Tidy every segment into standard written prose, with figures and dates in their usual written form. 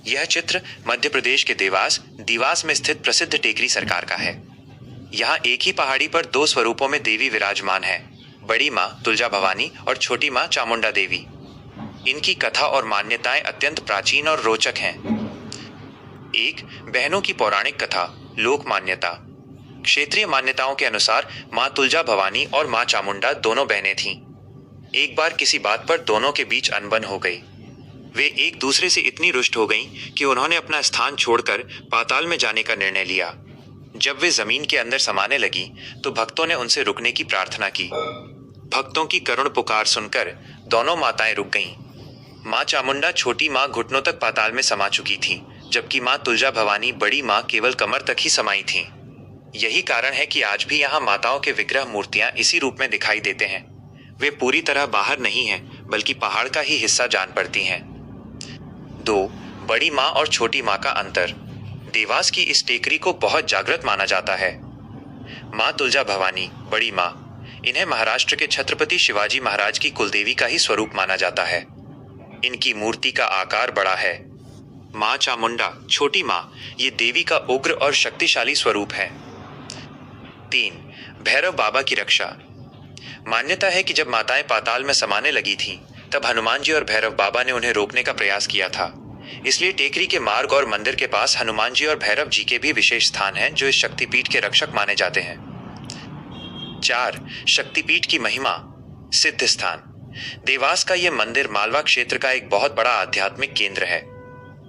यह चित्र मध्य प्रदेश के देवास में स्थित प्रसिद्ध टेकरी सरकार का है। यहाँ एक ही पहाड़ी पर दो स्वरूपों में देवी विराजमान है, बड़ी माँ तुलजा भवानी और छोटी माँ चामुंडा देवी। इनकी कथा और मान्यताएं अत्यंत प्राचीन और रोचक हैं। एक, बहनों की पौराणिक कथा, लोक मान्यता। क्षेत्रीय मान्यताओं के अनुसार माँ तुलजा भवानी और माँ चामुंडा दोनों बहनें थीं। एक बार किसी बात पर दोनों के बीच अनबन हो गई। वे एक दूसरे से इतनी रुष्ट हो गईं कि उन्होंने अपना स्थान छोड़कर पाताल में जाने का निर्णय लिया। जब वे जमीन के अंदर समाने लगी तो भक्तों ने उनसे रुकने की प्रार्थना की। भक्तों की करुण पुकार सुनकर दोनों माताएं रुक गईं। माँ चामुंडा छोटी माँ घुटनों तक पाताल में समा चुकी थी, जबकि माँ तुलजा भवानी बड़ी माँ केवल कमर तक ही समाई थीं। यही कारण है कि आज भी यहाँ माताओं के विग्रह मूर्तियां इसी रूप में दिखाई देते हैं। वे पूरी तरह बाहर नहीं हैं, बल्कि पहाड़ का ही हिस्सा जान पड़ती हैं। 2, बड़ी माँ और छोटी माँ का अंतर। देवास की इस टेकरी को बहुत जागृत माना जाता है। माँ तुलजा भवानी, बड़ी माँ, इन्हें महाराष्ट्र के छत्रपति शिवाजी महाराज की कुलदेवी का ही स्वरूप माना जाता है। इनकी मूर्ति का आकार बड़ा है। माँ चामुंडा, छोटी माँ, ये देवी का उग्र और शक्तिशाली स्वरूप है। 3, भैरव बाबा की रक्षा। मान्यता है कि जब माताएं पाताल में समाने लगी थीं, तब हनुमान जी और भैरव बाबा ने उन्हें रोकने का प्रयास किया था। इसलिए टेकरी के मार्ग और मंदिर के पास हनुमान जी और भैरव जी के भी विशेष स्थान हैं, जो इस शक्तिपीठ के रक्षक माने जाते हैं। 4, शक्तिपीठ की महिमा, सिद्ध स्थान। देवास का यह मंदिर मालवा क्षेत्र का एक बहुत बड़ा आध्यात्मिक केंद्र है।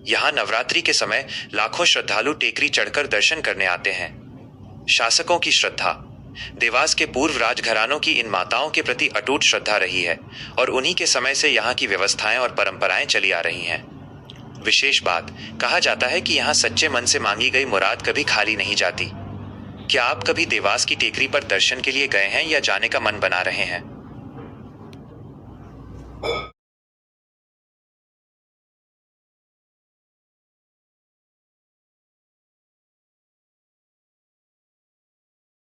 यहाँ नवरात्रि के समय लाखों श्रद्धालु टेकरी चढ़कर दर्शन करने आते हैं। शासकों की श्रद्धा। देवास के पूर्व राजघरानों की इन माताओं के प्रति अटूट श्रद्धा रही है और उन्हीं के समय से यहाँ की व्यवस्थाएं और परंपराएं चली आ रही हैं। विशेष बात, कहा जाता है कि यहाँ सच्चे मन से मांगी गई मुराद कभी खाली नहीं जाती। क्या आप कभी देवास की टेकरी पर दर्शन के लिए गए हैं या जाने का मन बना रहे हैं?